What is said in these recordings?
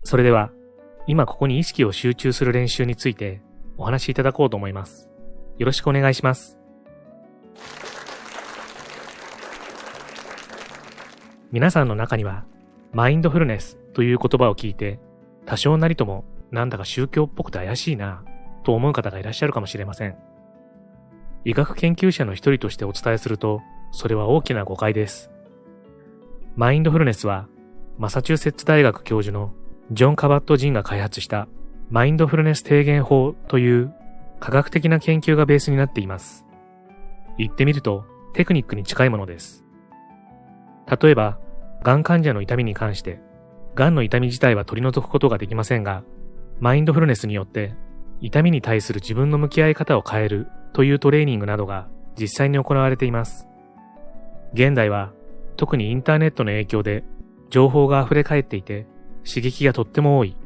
それでは、今ここに意識を集中する練習についてお話しいただこうと思います。よろしくお願いします。皆さんの中には、マインドフルネスという言葉を聞いて、多少なりともなんだか宗教っぽくて怪しいなと思う方がいらっしゃるかもしれません。医学研究者の一人としてお伝えすると、それは大きな誤解です。マインドフルネスは、マサチューセッツ大学教授のジョン・カバット・ジンが開発したマインドフルネス低減法という科学的な研究がベースになっています。言ってみるとテクニックに近いものです。例えば、がん患者の痛みに関して、がんの痛み自体は取り除くことができませんが、マインドフルネスによって痛みに対する自分の向き合い方を変えるというトレーニングなどが実際に行われています。現代は特にインターネットの影響で情報が溢れ返っていて刺激がとっても多い。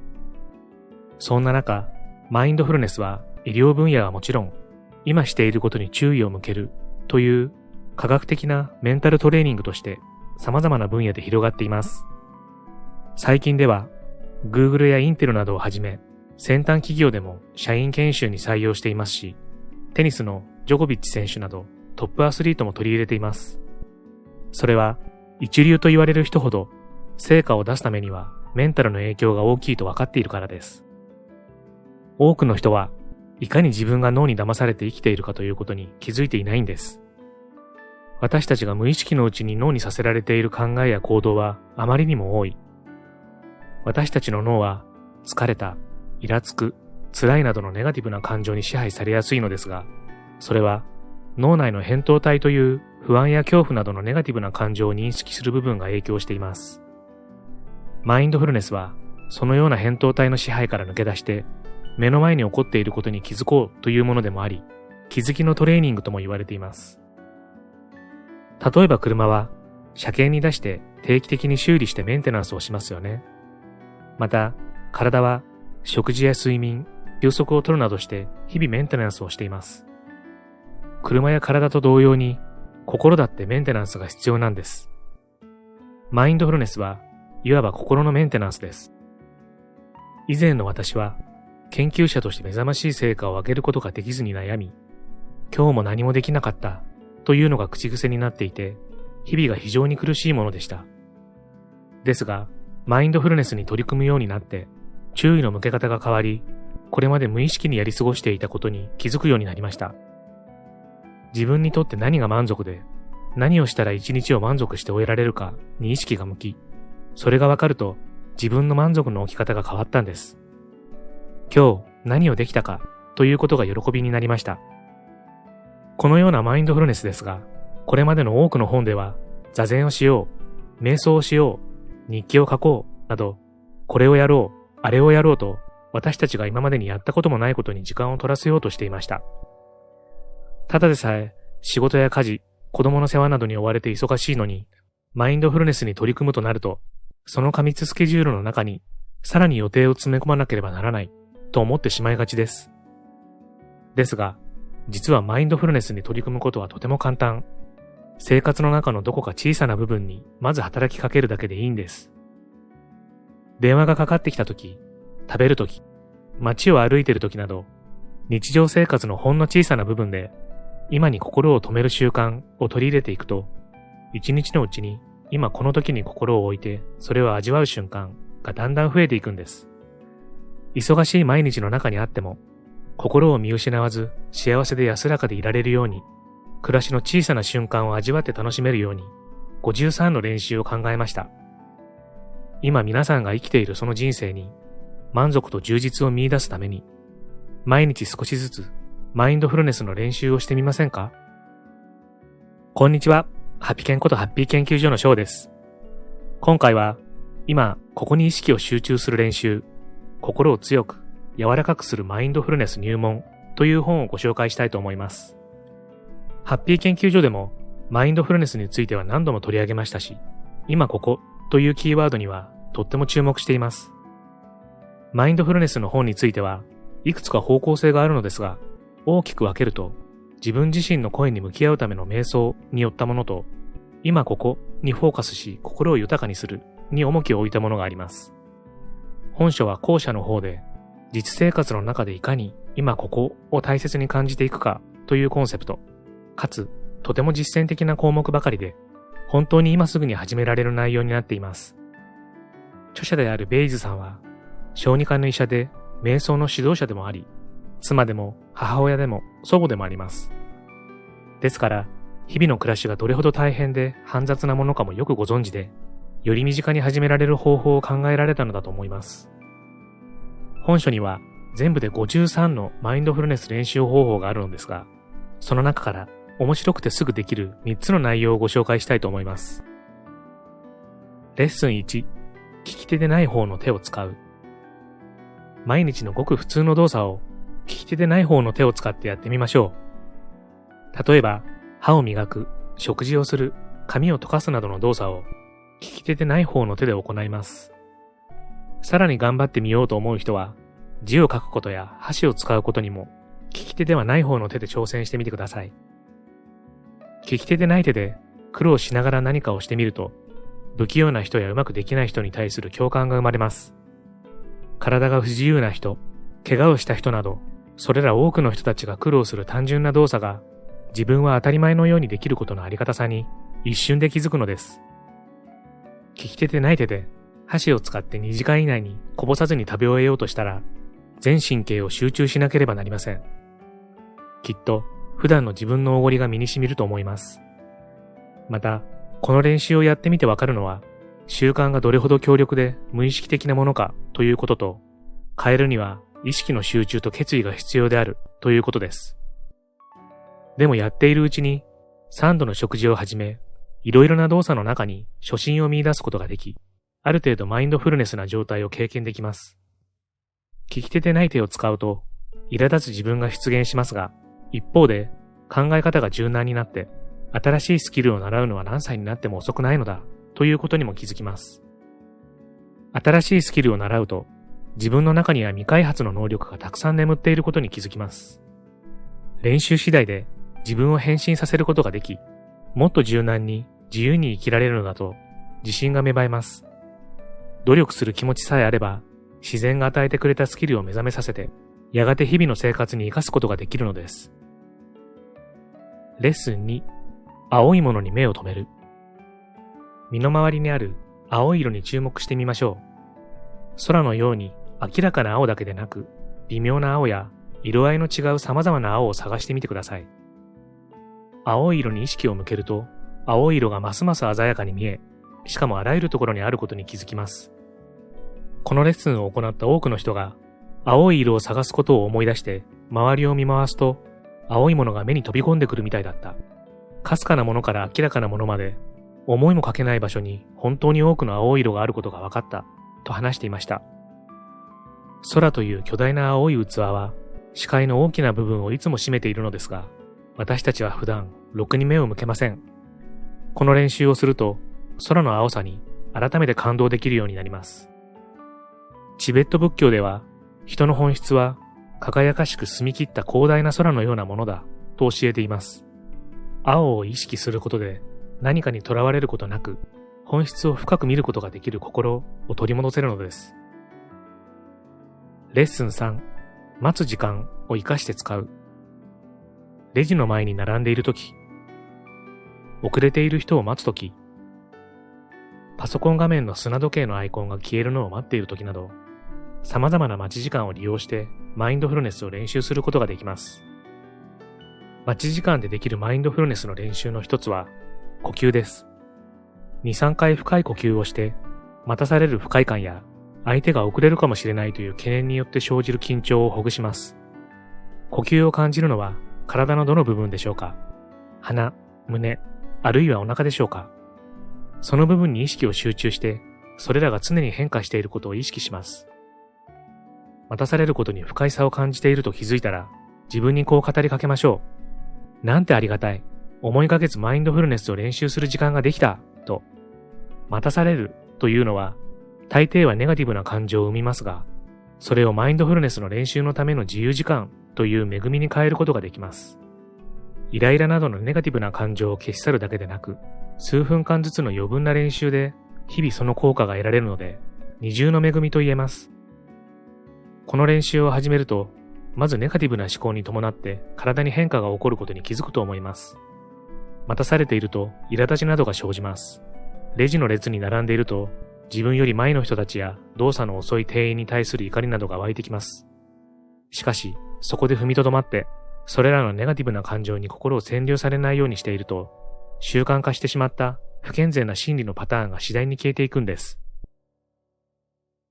そんな中、マインドフルネスは医療分野はもちろん、今していることに注意を向けるという科学的なメンタルトレーニングとして様々な分野で広がっています。最近では Google やインテルなどをはじめ先端企業でも社員研修に採用していますし、テニスのジョコビッチ選手などトップアスリートも取り入れています。それは一流と言われる人ほど成果を出すためにはメンタルの影響が大きいと分かっているからです。多くの人はいかに自分が脳に騙されて生きているかということに気づいていないんです。私たちが無意識のうちに脳にさせられている考えや行動はあまりにも多い。私たちの脳は疲れた、イラつく、辛いなどのネガティブな感情に支配されやすいのですが、それは脳内の扁桃体という不安や恐怖などのネガティブな感情を認識する部分が影響しています。マインドフルネスはそのような扁桃体の支配から抜け出して目の前に起こっていることに気づこうというものでもあり、気づきのトレーニングとも言われています。例えば車は車検に出して定期的に修理してメンテナンスをしますよね。また体は食事や睡眠、休息を取るなどして日々メンテナンスをしています。車や体と同様に心だってメンテナンスが必要なんです。マインドフルネスはいわば心のメンテナンスです。以前の私は研究者として目覚ましい成果を上げることができずに悩み、今日も何もできなかったというのが口癖になっていて、日々が非常に苦しいものでした。ですが、マインドフルネスに取り組むようになって、注意の向け方が変わり、これまで無意識にやり過ごしていたことに気づくようになりました。自分にとって何が満足で、何をしたら一日を満足して終えられるかに意識が向き、それがわかると自分の満足の置き方が変わったんです。今日何をできたかということが喜びになりました。このようなマインドフルネスですが、これまでの多くの本では、座禅をしよう、瞑想をしよう、日記を書こう、など、これをやろう、あれをやろうと、私たちが今までにやったこともないことに時間を取らせようとしていました。ただでさえ、仕事や家事、子供の世話などに追われて忙しいのに、マインドフルネスに取り組むとなると、その過密スケジュールの中に、さらに予定を詰め込まなければならない、と思ってしまいがちです。ですが、実はマインドフルネスに取り組むことはとても簡単。生活の中のどこか小さな部分にまず働きかけるだけでいいんです。電話がかかってきたとき、食べるとき、街を歩いているときなど、日常生活のほんの小さな部分で、今に心を止める習慣を取り入れていくと、一日のうちに今この時に心を置いてそれを味わう瞬間がだんだん増えていくんです。忙しい毎日の中にあっても、心を見失わず幸せで安らかでいられるように、暮らしの小さな瞬間を味わって楽しめるように、53の練習を考えました。今皆さんが生きているその人生に、満足と充実を見出すために、毎日少しずつマインドフルネスの練習をしてみませんか？こんにちは、ハピケンことハッピー研究所のショウです。今回は、今ここに意識を集中する練習、心を強く、柔らかくするマインドフルネス入門という本をご紹介したいと思います。ハッピー研究所でもマインドフルネスについては何度も取り上げましたし、今ここというキーワードにはとっても注目しています。マインドフルネスの本についてはいくつか方向性があるのですが、大きく分けると自分自身の声に向き合うための瞑想によったものと、今ここにフォーカスし心を豊かにするに重きを置いたものがあります。本書は後者の方で、実生活の中でいかに今ここを大切に感じていくかというコンセプト、かつとても実践的な項目ばかりで、本当に今すぐに始められる内容になっています。著者であるベイズさんは、小児科の医者で瞑想の指導者でもあり、妻でも母親でも祖母でもあります。ですから、日々の暮らしがどれほど大変で煩雑なものかもよくご存知で、より身近に始められる方法を考えられたのだと思います。本書には全部で53のマインドフルネス練習方法があるのですが、その中から面白くてすぐできる3つの内容をご紹介したいと思います。レッスン1、利き手でない方の手を使う。毎日のごく普通の動作を利き手でない方の手を使ってやってみましょう。例えば、歯を磨く、食事をする、髪を溶かすなどの動作を利き手でない方の手で行います。さらに頑張ってみようと思う人は、字を書くことや箸を使うことにも、利き手ではない方の手で挑戦してみてください。利き手でない手で苦労しながら何かをしてみると、不器用な人やうまくできない人に対する共感が生まれます。体が不自由な人、怪我をした人など、それら多くの人たちが苦労する単純な動作が、自分は当たり前のようにできることのありがたさに一瞬で気づくのです。利き手でない手で箸を使って2時間以内にこぼさずに食べ終えようとしたら、全神経を集中しなければなりません。きっと普段の自分のおごりが身に染みると思います。また、この練習をやってみてわかるのは、習慣がどれほど強力で無意識的なものかということと、変えるには意識の集中と決意が必要であるということです。でもやっているうちに、3度の食事をはじめ、いろいろな動作の中に初心を見出すことができ、ある程度マインドフルネスな状態を経験できます。利き手でない手を使うと、苛立つ自分が出現しますが、一方で考え方が柔軟になって、新しいスキルを習うのは何歳になっても遅くないのだ、ということにも気づきます。新しいスキルを習うと、自分の中には未開発の能力がたくさん眠っていることに気づきます。練習次第で自分を変身させることができ、もっと柔軟に自由に生きられるのだと自信が芽生えます。努力する気持ちさえあれば、自然が与えてくれたスキルを目覚めさせて、やがて日々の生活に生かすことができるのです。レッスン2、青いものに目を留める。身の回りにある青い色に注目してみましょう。空のように明らかな青だけでなく、微妙な青や色合いの違う様々な青を探してみてください。青い色に意識を向けると、青い色がますます鮮やかに見え、しかもあらゆるところにあることに気づきます。このレッスンを行った多くの人が、青い色を探すことを思い出して、周りを見回すと、青いものが目に飛び込んでくるみたいだった。かすかなものから明らかなものまで、思いもかけない場所に本当に多くの青い色があることが分かった、と話していました。空という巨大な青い器は、視界の大きな部分をいつも占めているのですが、私たちは普段、ろくに目を向けません。この練習をすると、空の青さに改めて感動できるようになります。チベット仏教では、人の本質は輝かしく澄み切った広大な空のようなものだと教えています。青を意識することで何かにとらわれることなく、本質を深く見ることができる心を取り戻せるのです。レッスン3、待つ時間を生かして使う。レジの前に並んでいるとき、遅れている人を待つとき、パソコン画面の砂時計のアイコンが消えるのを待っているときなど、様々な待ち時間を利用してマインドフルネスを練習することができます。待ち時間でできるマインドフルネスの練習の一つは呼吸です。2、3回深い呼吸をして待たされる不快感や相手が遅れるかもしれないという懸念によって生じる緊張をほぐします。呼吸を感じるのは体のどの部分でしょうか？鼻、胸、あるいはお腹でしょうか？その部分に意識を集中して、それらが常に変化していることを意識します。待たされることに不快さを感じていると気づいたら、自分にこう語りかけましょう。なんてありがたい。思いがけずマインドフルネスを練習する時間ができた。と。待たされるというのは、大抵はネガティブな感情を生みますが、それをマインドフルネスの練習のための自由時間という恵みに変えることができます。イライラなどのネガティブな感情を消し去るだけでなく、数分間ずつの余分な練習で日々その効果が得られるので、二重の恵みと言えます。この練習を始めると、まずネガティブな思考に伴って体に変化が起こることに気づくと思います。待たされていると苛立ちなどが生じます。レジの列に並んでいると、自分より前の人たちや動作の遅い店員に対する怒りなどが湧いてきます。しかし、そこで踏みとどまって、それらのネガティブな感情に心を占領されないようにしていると、習慣化してしまった不健全な心理のパターンが次第に消えていくんです。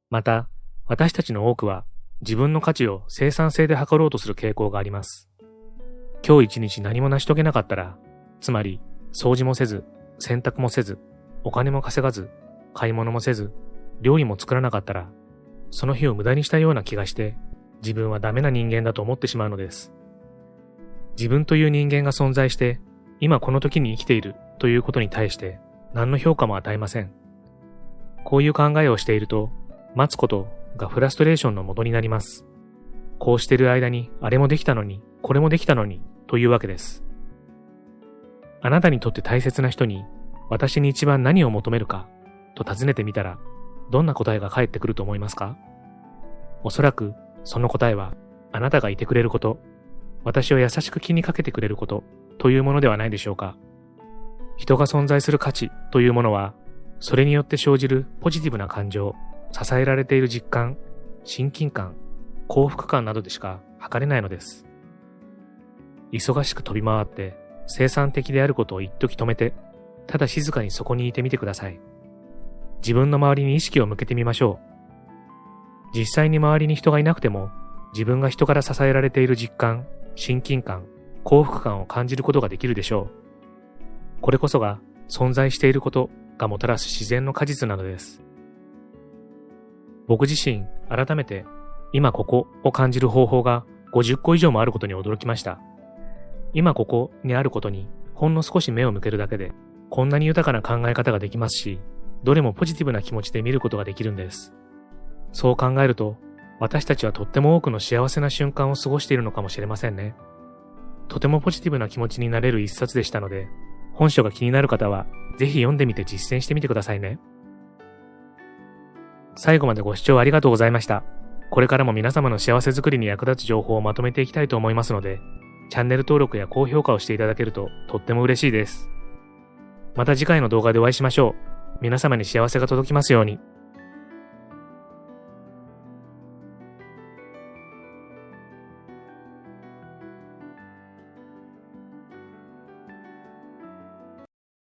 また、私たちの多くは自分の価値を生産性で測ろうとする傾向があります。今日一日何も成し遂げなかったら、つまり掃除もせず、洗濯もせず、お金も稼がず、買い物もせず、料理も作らなかったら、その日を無駄にしたような気がして、自分はダメな人間だと思ってしまうのです。自分という人間が存在して、今この時に生きているということに対して何の評価も与えません。こういう考えをしていると、待つことがフラストレーションの元になります。こうしている間にあれもできたのに、これもできたのにというわけです。あなたにとって大切な人に、私に一番何を求めるかと尋ねてみたら、どんな答えが返ってくると思いますか？おそらくその答えは、あなたがいてくれること、私を優しく気にかけてくれることというものではないでしょうか。人が存在する価値というものは、それによって生じるポジティブな感情、支えられている実感、親近感、幸福感などでしか測れないのです。忙しく飛び回って生産的であることを一時止めて、ただ静かにそこにいてみてください。自分の周りに意識を向けてみましょう。実際に周りに人がいなくても、自分が人から支えられている実感、親近感、幸福感を感じることができるでしょう。これこそが存在していることがもたらす自然の果実なのです。僕自身、改めて、今ここを感じる方法が50個以上もあることに驚きました。今ここにあることにほんの少し目を向けるだけで、こんなに豊かな考え方ができますし、どれもポジティブな気持ちで見ることができるんです。そう考えると、私たちはとっても多くの幸せな瞬間を過ごしているのかもしれませんね。とてもポジティブな気持ちになれる一冊でしたので、本書が気になる方は、ぜひ読んでみて実践してみてくださいね。最後までご視聴ありがとうございました。これからも皆様の幸せづくりに役立つ情報をまとめていきたいと思いますので、チャンネル登録や高評価をしていただけるととっても嬉しいです。また次回の動画でお会いしましょう。皆様に幸せが届きますように。